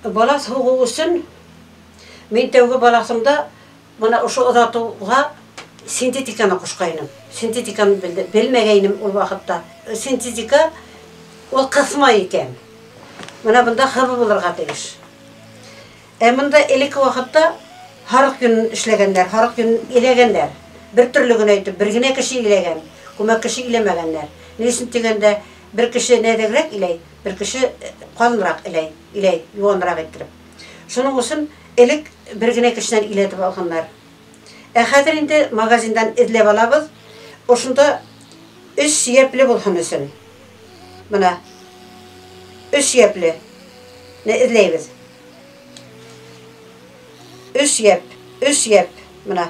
Бала саугу үшін мен тәуге баласымда мына ушу озатуға синтетиканы кушкайным. Синтетиканы белмегейним ул вакытта. Синтетика ол кысма екен. Мына бunda хыбы булырга тиеш. Мында элеке вакытта харык күн эшләгәннәр, харык күн иләгәннәр. Бер төрлеген әйтеп, бер генә кеше иләгән, күмәк кеше иләмәгәннәр. Нисен дигәндә, бер кеше нәдәгрәк иләй, бер кеше калынрак иләй, юанрак иттереп. Шуның өчен элек бер генә кешенән иләтеп алганнар. Хәзер инде магазиндан эзләп алабыз. Ошында 3 сөяпле булсын өчен. Менә 3 сөяпле. Не эзләйбез. 3 сөяп, менә.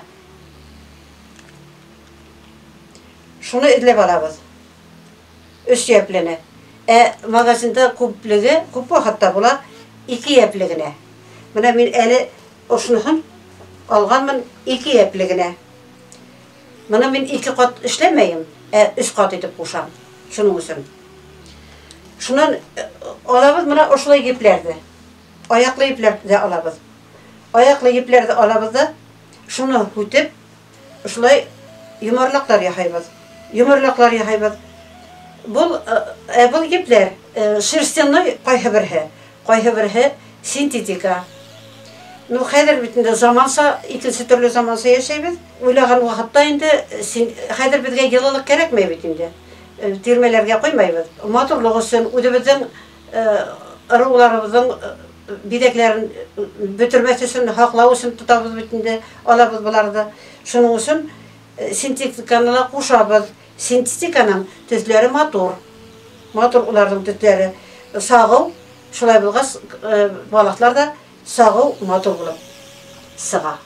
Шуны эзләп алабыз. 3 сөяплене. Магазинда күплеге, күп вакытта була 2 сөяплегенә. Менә мин әле ошуны алганмын 2 сөяплегенә. Менә мин 2 кат эшләмәйм, 3 кат итеп кушам. Шуның өчен. Шуннан алабыз менә ошолай епләрде. Аяклы епләрде алабыз. Аяклы епләрде алабыз да шуны үтеп ошолай юмарлыклар яһайбыз. Юмарлыклар яһайбыз. Бул епләр шерстяной кайһы бере синтетика. Ну хәзер бит инде заманса, икенче төрле заманса яшәйбез. Уйлаган вакытта инде хәзер безгә йылылык кирәкмәй бит инде. Тирмәләргә куймайбыз. Матурлык өчен үзебезнең ыруларыбызның бидәкләрен бөтермәс өчен, хаклау өчен тотабыз бит инде, алабыз буларды. Шуның өчен синтетиканы кушабыз. Синтетиканың төсләре матур. Матур уларның төсләре. Сагыл, шулай булгас, балыклар да сагыл матур булып сыга.